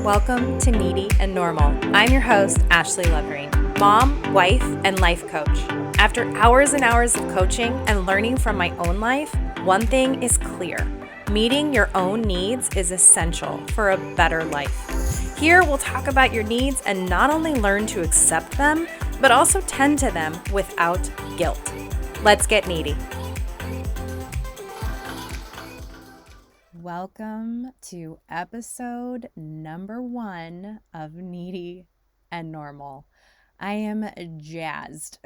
Welcome to Needy and Normal. I'm your host, Ashley Levering, mom, wife, and life coach. After hours and hours of coaching and learning from my own life, one thing is clear. Meeting your own needs is essential for a better life. Here, we'll talk about your needs and not only learn to accept them, but also tend to them without guilt. Let's get needy. Welcome to episode number 1 of Needy and Normal. I am jazzed.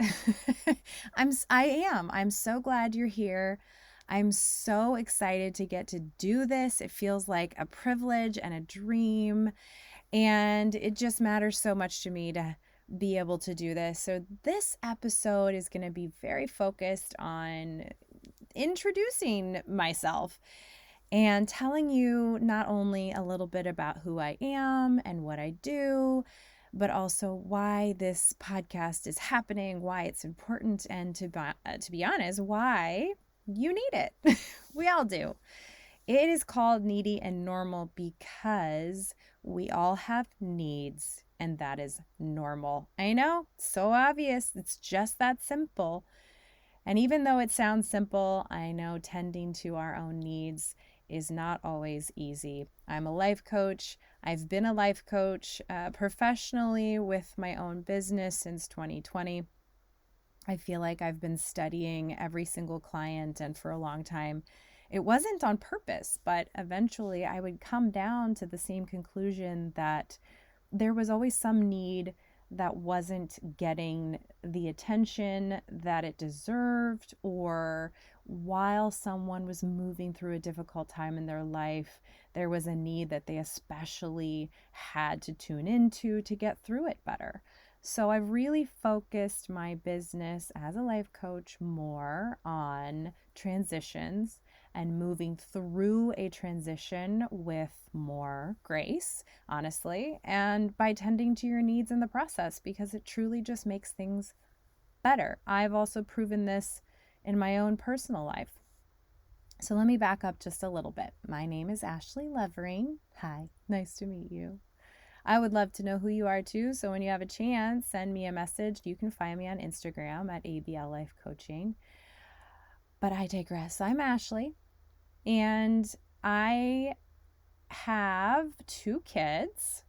I'm so glad you're here. I'm so excited to get to do this. It feels like a privilege and a dream, and it just matters so much to me to be able to do this. So this episode is going to be very focused on introducing myself and telling you not only a little bit about who I am and what I do, but also why this podcast is happening, why it's important, and to be honest, why you need it. We all do. It is called Needy and Normal because we all have needs, and that is normal. I know, so obvious. It's just that simple. And even though it sounds simple, I know tending to our own needs is not always easy. I'm a life coach. I've been a life coach professionally with my own business since 2020. I feel like I've been studying every single client, and for a long time, it wasn't on purpose, but eventually I would come down to the same conclusion that there was always some need that wasn't getting the attention that it deserved, or while someone was moving through a difficult time in their life, there was a need that they especially had to tune into to get through it better. So I've really focused my business as a life coach more on transitions and moving through a transition with more grace, honestly, and by tending to your needs in the process, because it truly just makes things better. I've also proven this in my own personal life. So let me back up just a little bit. My name is Ashley Levering. Hi, nice to meet you. I would love to know who you are too. So when you have a chance, send me a message. You can find me on Instagram at ABL Life Coaching. But I digress. I'm Ashley, and I have 2 kids.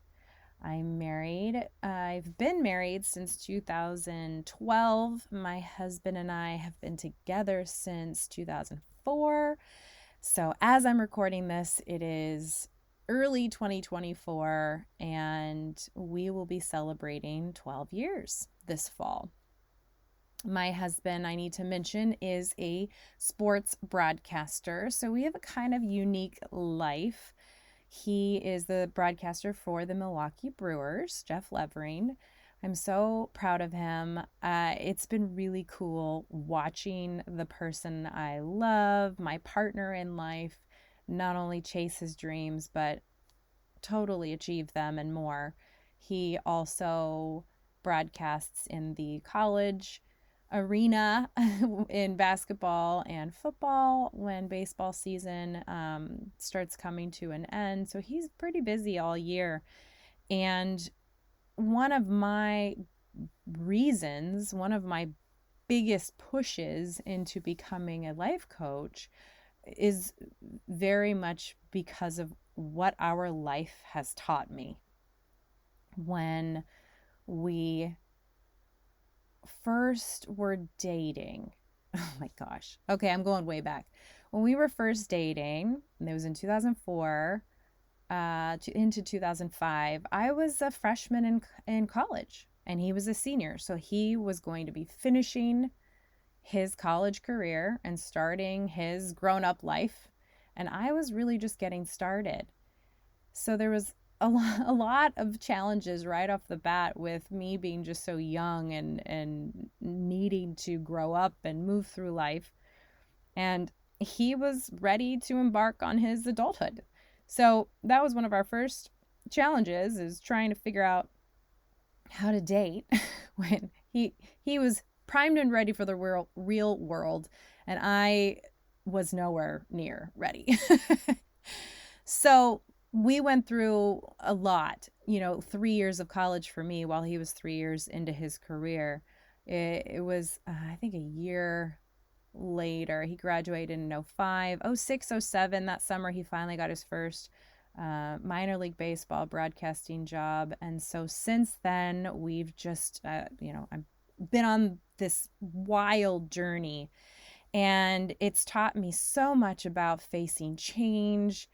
I'm married. I've been married since 2012. My husband and I have been together since 2004. So as I'm recording this, it is early 2024, and we will be celebrating 12 years this fall. My husband, I need to mention, is a sports broadcaster. So we have a kind of unique life. He is the broadcaster for the Milwaukee Brewers, Jeff Levering. I'm so proud of him. It's been really cool watching the person I love, my partner in life, not only chase his dreams, but totally achieve them and more. He also broadcasts in the college arena in basketball and football when baseball season starts coming to an end. So he's pretty busy all year. And one of my biggest pushes into becoming a life coach is very much because of what our life has taught me. When we first were dating, oh my gosh, okay, I'm going way back. When we were first dating, and it was in 2004 into 2005, I was a freshman in college, and he was a senior. So he was going to be finishing his college career and starting his grown-up life, and I was really just getting started. So there was a lot of challenges right off the bat with me being just so young and needing to grow up and move through life. And he was ready to embark on his adulthood. So that was one of our first challenges, is trying to figure out how to date when he was primed and ready for the real world, and I was nowhere near ready. So we went through a lot, 3 years of college for me while he was 3 years into his career. It was, I think, a year later. He graduated in 05, 06, 07. That summer, he finally got his first minor league baseball broadcasting job. And so since then, we've just, I've been on this wild journey, and it's taught me so much about facing change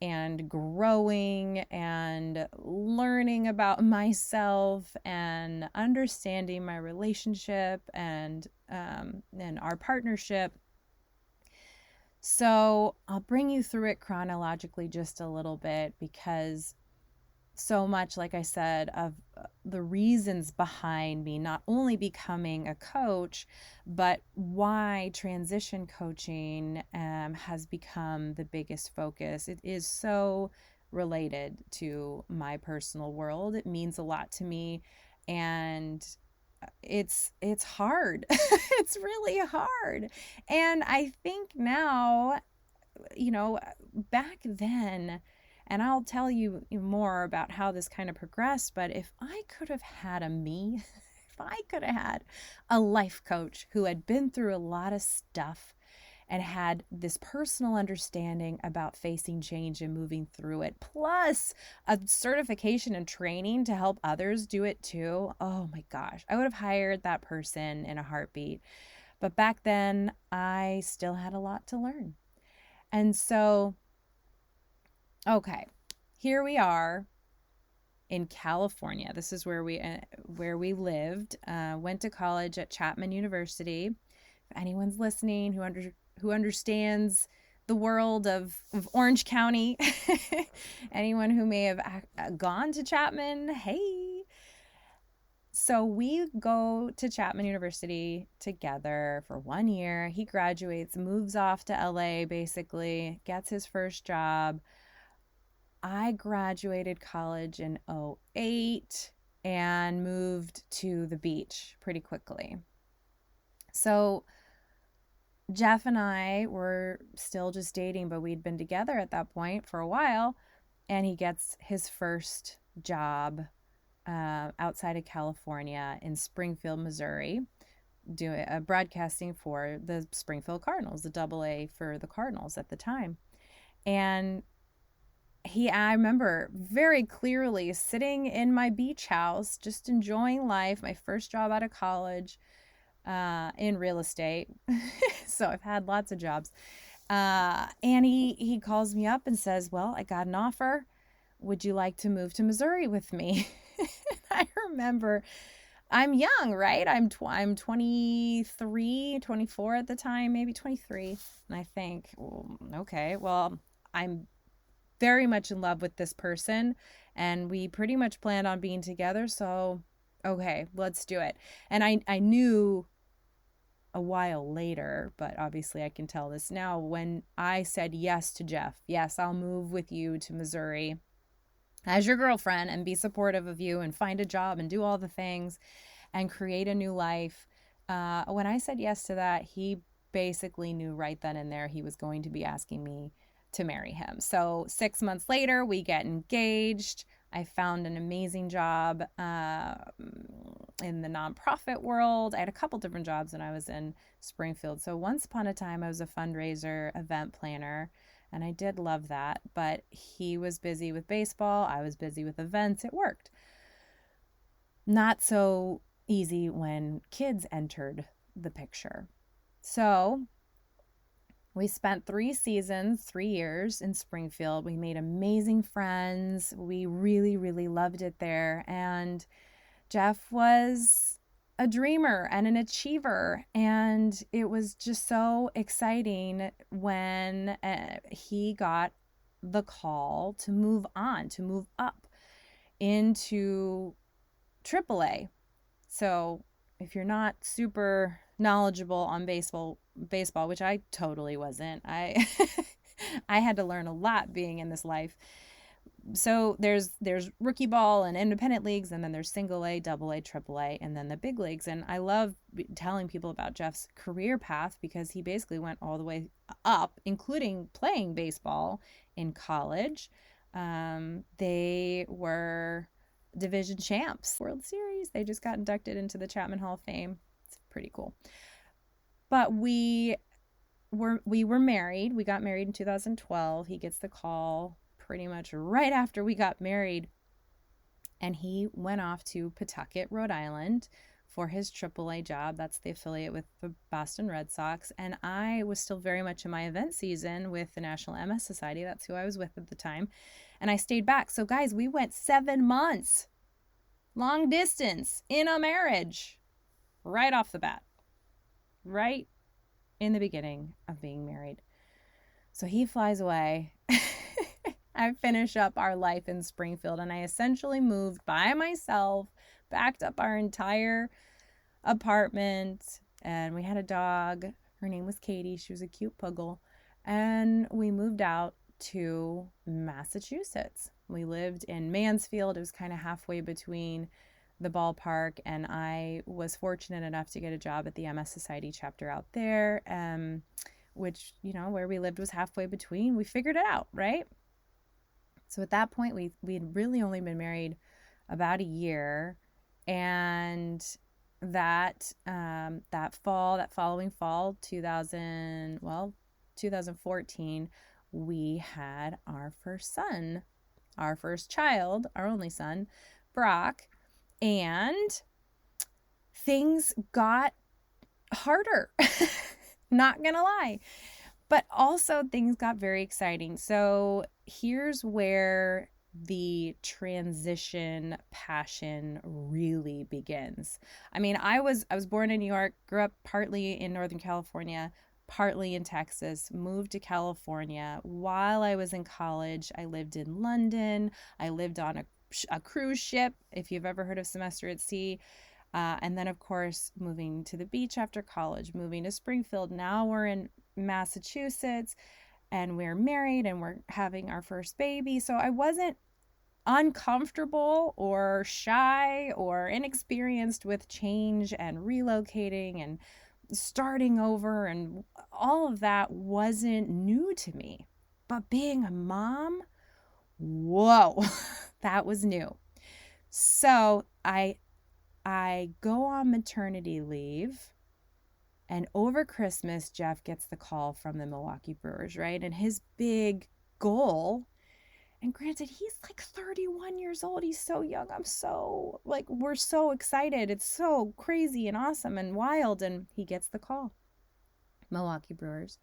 and growing and learning about myself and understanding my relationship and our partnership. So I'll bring you through it chronologically just a little bit, because so much, like I said, of the reasons behind me not only becoming a coach, but why transition coaching has become the biggest focus. It is so related to my personal world. It means a lot to me, and it's hard. It's really hard. And I think now, back then, and I'll tell you more about how this kind of progressed, but if I could have had if I could have had a life coach who had been through a lot of stuff and had this personal understanding about facing change and moving through it, plus a certification and training to help others do it too, oh my gosh, I would have hired that person in a heartbeat. But back then, I still had a lot to learn. And so, okay, here we are in California. This is where we lived. Went to college at Chapman University. If anyone's listening who understands the world of Orange County, anyone who may have gone to Chapman, hey. So we go to Chapman University together for 1 year. He graduates, moves off to LA, basically, gets his first job. I graduated college in 08 and moved to the beach pretty quickly. So Jeff and I were still just dating, but we'd been together at that point for a while, and he gets his first job outside of California in Springfield, Missouri, doing broadcasting for the Springfield Cardinals, the AA for the Cardinals at the time. And I remember very clearly sitting in my beach house, just enjoying life, my first job out of college, in real estate. So I've had lots of jobs. And he calls me up and says, well, I got an offer. Would you like to move to Missouri with me? I remember, I'm young, right? I'm 23, 24 at the time, maybe 23. And I think, okay, well, I'm very much in love with this person, and we pretty much planned on being together. So, okay, let's do it. And I knew a while later, but obviously I can tell this now, when I said yes to Jeff, yes, I'll move with you to Missouri as your girlfriend and be supportive of you and find a job and do all the things and create a new life. When I said yes to that, he basically knew right then and there he was going to be asking me to marry him. So 6 months later, we get engaged. I found an amazing job in the nonprofit world. I had a couple different jobs when I was in Springfield. So once upon a time, I was a fundraiser event planner, and I did love that. But he was busy with baseball. I was busy with events. It worked. Not so easy when kids entered the picture. So we spent 3 seasons, 3 years in Springfield. We made amazing friends. We really, really loved it there. And Jeff was a dreamer and an achiever. And it was just so exciting when he got the call to move on, to move up into AAA. So if you're not super knowledgeable on baseball, which I totally wasn't, I I had to learn a lot being in this life. So there's rookie ball and independent leagues, and then there's single A, double A, triple A, and then the big leagues. And I love telling people about Jeff's career path, because he basically went all the way up, including playing baseball in college. They were division champs, World Series. They just got inducted into the Chapman Hall of Fame. It's pretty cool. But we were married. We got married in 2012. He gets the call pretty much right after we got married, and he went off to Pawtucket, Rhode Island for his AAA job. That's the affiliate with the Boston Red Sox. And I was still very much in my event season with the National MS Society. That's who I was with at the time. And I stayed back. So, guys, we went 7 months long distance in a marriage right off the bat, right in the beginning of being married. So he flies away. I finish up our life in Springfield, and I essentially moved by myself, backed up our entire apartment, and we had a dog. Her name was Katie. She was a cute puggle. And we moved out to Massachusetts. We lived in Mansfield. It was kind of halfway between the ballpark, and I was fortunate enough to get a job at the MS Society chapter out there, which, where we lived was halfway between. We figured it out, right? So at that point, we had really only been married about a year, and that following fall, 2014, we had our first son, our first child, our only son, Brock, and things got harder. Not gonna lie. But also things got very exciting. So here's where the transition passion really begins. I mean, I was born in New York, grew up partly in Northern California, partly in Texas, moved to California. While I was in college, I lived in London. I lived on a cruise ship, if you've ever heard of Semester at Sea. And then, of course, moving to the beach after college, moving to Springfield. Now we're in Massachusetts, and we're married, and we're having our first baby. So I wasn't uncomfortable or shy or inexperienced with change and relocating and starting over, and all of that wasn't new to me. But being a mom, whoa, that was new. So I go on maternity leave, and over Christmas, Jeff gets the call from the Milwaukee Brewers, right? And his big goal, and granted, he's like 31 years old. He's so young. We're so excited. It's so crazy and awesome and wild. And he gets the call. Milwaukee Brewers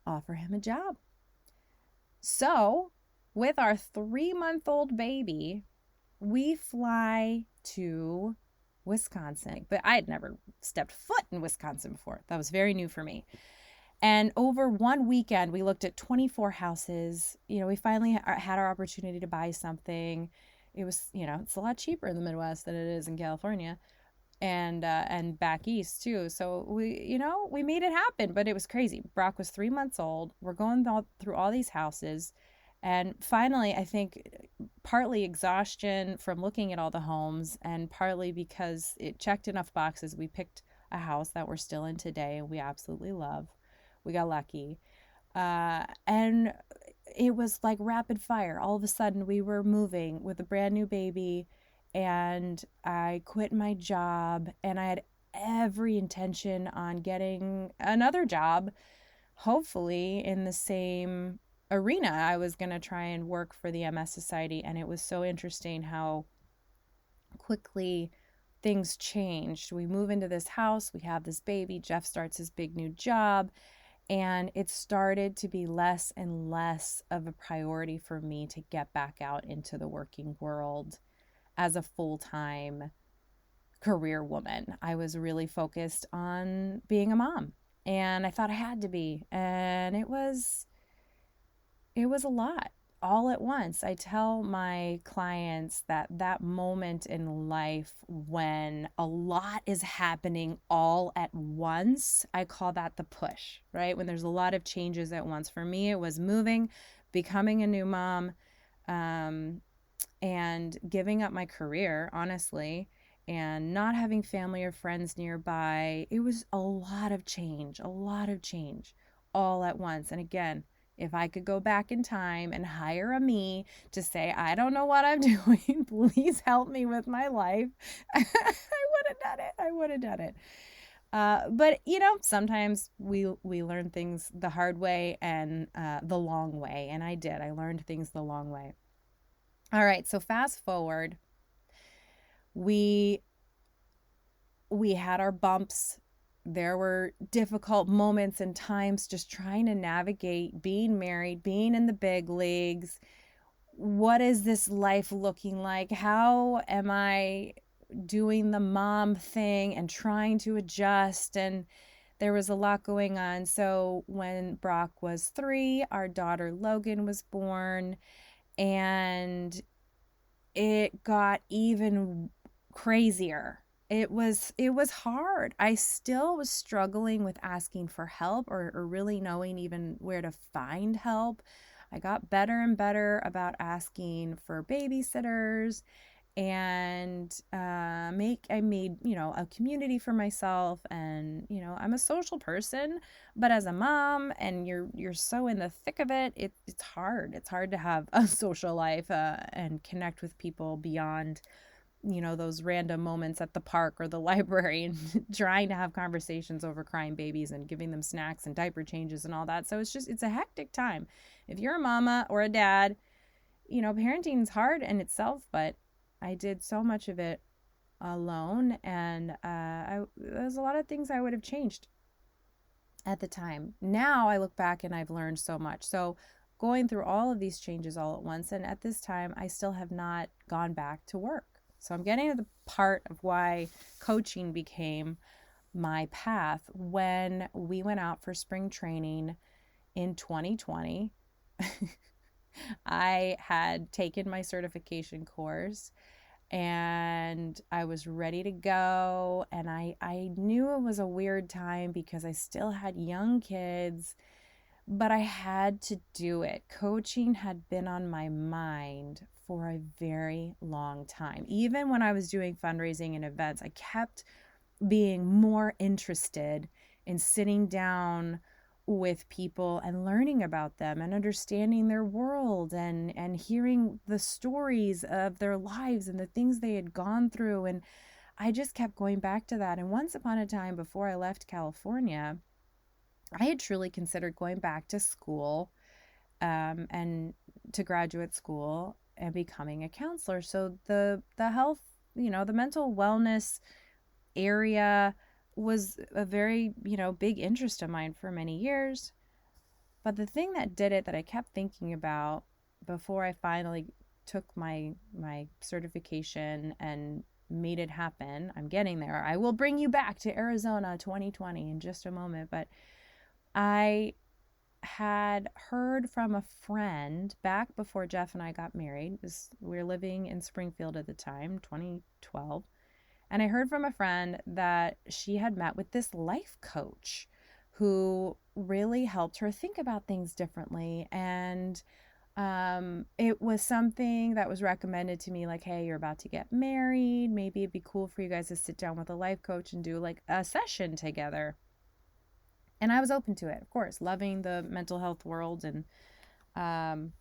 offer him a job. So with our 3-month-old baby, we fly to Wisconsin. But I had never stepped foot in Wisconsin before. That was very new for me. And over one weekend, we looked at 24 houses. We finally had our opportunity to buy something. It was, it's a lot cheaper in the Midwest than it is in California, and back east too. So we made it happen, but it was crazy. Brock was 3 months old. We're going through all these houses. And finally, I think partly exhaustion from looking at all the homes, and partly because it checked enough boxes, we picked a house that we're still in today and we absolutely love. We got lucky. And it was like rapid fire. All of a sudden, we were moving with a brand new baby, and I quit my job, and I had every intention on getting another job, hopefully in the same arena. I was going to try and work for the MS Society, and it was so interesting how quickly things changed. We move into this house, we have this baby, Jeff starts his big new job, and it started to be less and less of a priority for me to get back out into the working world as a full-time career woman. I was really focused on being a mom, and I thought I had to be, and it was a lot all at once. I tell my clients that moment in life when a lot is happening all at once, I call that the push, right? When there's a lot of changes at once. For me, it was moving, becoming a new mom, and giving up my career, honestly, and not having family or friends nearby. It was a lot of change all at once. And again, if I could go back in time and hire a me to say, I don't know what I'm doing, please help me with my life, I would have done it. I would have done it. But sometimes we learn things the hard way and the long way, and I did. I learned things the long way. All right, so fast forward, we had our bumps. There were difficult moments and times just trying to navigate being married, being in the big leagues. What is this life looking like? How am I doing the mom thing and trying to adjust? And there was a lot going on. So when Brock was 3, our daughter Logan was born, and it got even crazier. It was hard. I still was struggling with asking for help, or really knowing even where to find help. I got better and better about asking for babysitters, and I made a community for myself. And I'm a social person, but as a mom, and you're so in the thick of it, it's hard to have a social life and connect with people beyond those random moments at the park or the library, and trying to have conversations over crying babies and giving them snacks and diaper changes and all that. So it's a hectic time. If you're a mama or a dad, parenting is hard in itself, but I did so much of it alone, and there's a lot of things I would have changed at the time. Now I look back and I've learned so much. So going through all of these changes all at once, and at this time I still have not gone back to work. So I'm getting to the part of why coaching became my path. When we went out for spring training in 2020, I had taken my certification course and I was ready to go. And I knew it was a weird time because I still had young kids, but I had to do it. Coaching had been on my mind for a very long time. Even when I was doing fundraising and events, I kept being more interested in sitting down with people and learning about them and understanding their world, and hearing the stories of their lives and the things they had gone through. And I just kept going back to that. And once upon a time, before I left California, I had truly considered going back to school, and to graduate school, and becoming a counselor. So the health, the mental wellness area was a very, big interest of mine for many years. But the thing that did it, that I kept thinking about before I finally took my certification and made it happen, I'm getting there. I will bring you back to Arizona 2020 in just a moment, but I had heard from a friend back before Jeff and I got married. We were living in Springfield at the time, 2012. And I heard from a friend that she had met with this life coach who really helped her think about things differently. And it was something that was recommended to me, like, hey, you're about to get married. Maybe it'd be cool for you guys to sit down with a life coach and do like a session together. And I was open to it, of course, loving the mental health world, and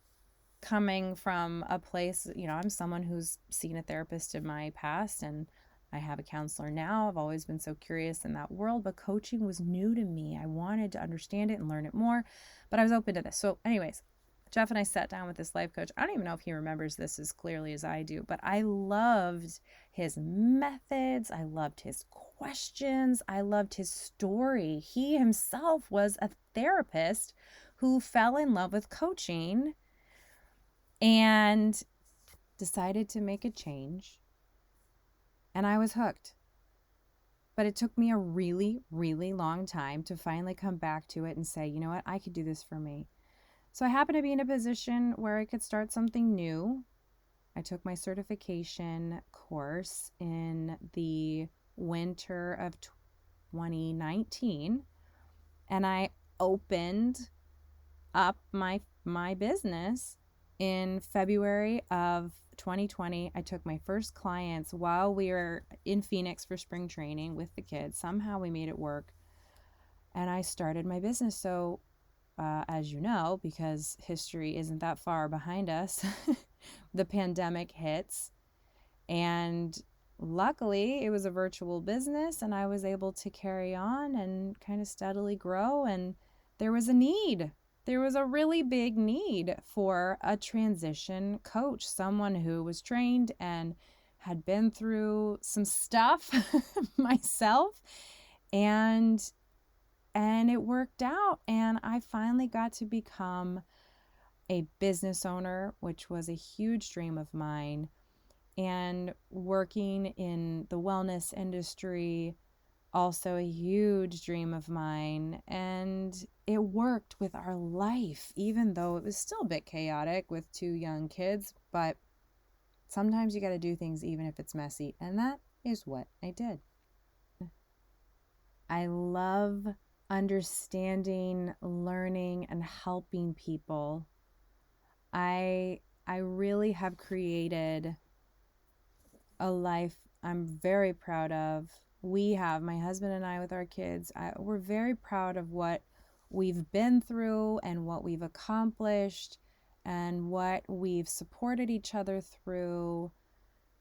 coming from a place, I'm someone who's seen a therapist in my past, and I have a counselor now. I've always been so curious in that world, but coaching was new to me. I wanted to understand it and learn it more, but I was open to this. So anyways, Jeff and I sat down with this life coach. I don't even know if he remembers this as clearly as I do, but I loved his methods. I loved his questions. I loved his story. He himself was a therapist who fell in love with coaching and decided to make a change. And I was hooked. But it took me a really, really long time to finally come back to it and say, you know what, I could do this for me. So I happened to be in a position where I could start something new. I took my certification course in the winter of 2019, and I opened up my business in February of 2020. I took my first clients while we were in Phoenix for spring training with the kids. Somehow we made it work, and I started my business. So as you know, because history isn't that far behind us, the pandemic hits. And luckily, it was a virtual business, and I was able to carry on and kind of steadily grow. And there was a need. There was a really big need for a transition coach, someone who was trained and had been through some stuff myself. And it worked out. And I finally got to become a business owner, which was a huge dream of mine. And working in the wellness industry, also a huge dream of mine. And it worked with our life, even though it was still a bit chaotic with 2 young kids. But sometimes you got to do things even if it's messy. And that is what I did. I love understanding, learning, and helping people. I really have created a life I'm very proud of. We have, my husband and I with our kids, we're very proud of what we've been through and what we've accomplished and what we've supported each other through.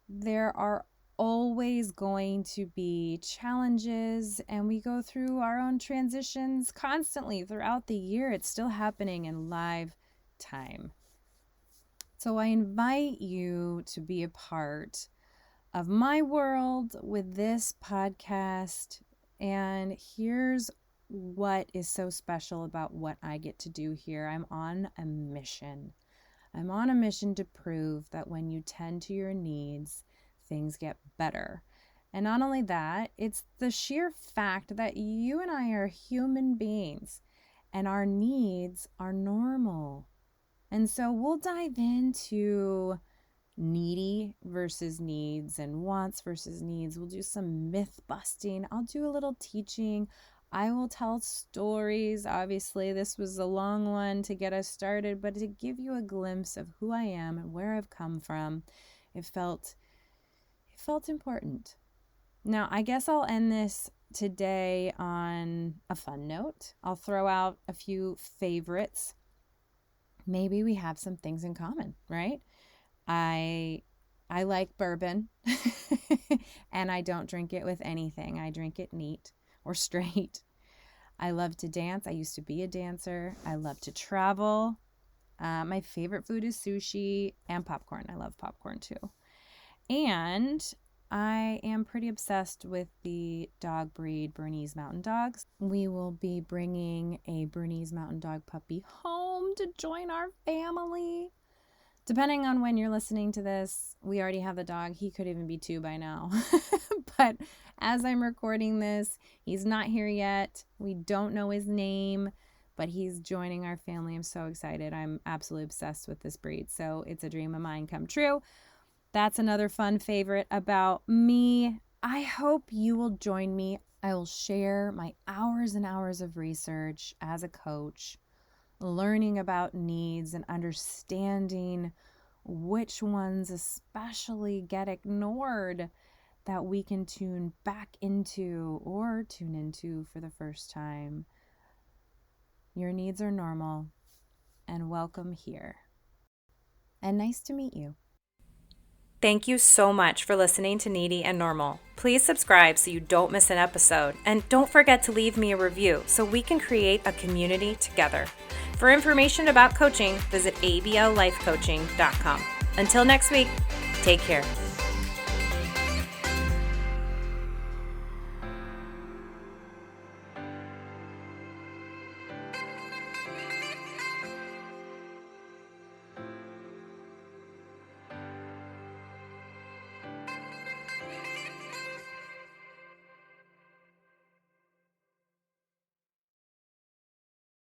There are always going to be challenges, and we go through our own transitions constantly throughout the year. It's still happening in live time. So I invite you to be a part of my world with this podcast. And here's what is so special about what I get to do here. I'm on a mission. I'm on a mission to prove that when you tend to your needs, things get better. And not only that, it's the sheer fact that you and I are human beings and our needs are normal. And so we'll dive into needy versus needs and wants versus needs. We'll do some myth busting. I'll do a little teaching. I will tell stories. Obviously, this was a long one to get us started, but to give you a glimpse of who I am and where I've come from, it felt important. Now, I guess I'll end this today on a fun note. I'll throw out a few favorites. Maybe we have some things in common, right? I like bourbon and I don't drink it with anything. I drink it neat or straight. I love to dance. I used to be a dancer. I love to travel. My favorite food is sushi and popcorn. I love popcorn too. And I am pretty obsessed with the dog breed Bernese Mountain Dogs. We will be bringing a Bernese Mountain Dog puppy home to join our family. Depending on when you're listening to this, we already have the dog. He could even be 2 by now. But as I'm recording this, he's not here yet. We don't know his name, but he's joining our family. I'm so excited. I'm absolutely obsessed with this breed. So it's a dream of mine come true. That's another fun favorite about me. I hope you will join me. I will share my hours and hours of research as a coach, learning about needs and understanding which ones especially get ignored that we can tune back into or tune into for the first time. Your needs are normal, and welcome here. And nice to meet you. Thank you so much for listening to Needy and Normal. Please subscribe so you don't miss an episode. And don't forget to leave me a review so we can create a community together. For information about coaching, visit ablifecoaching.com. Until next week, take care.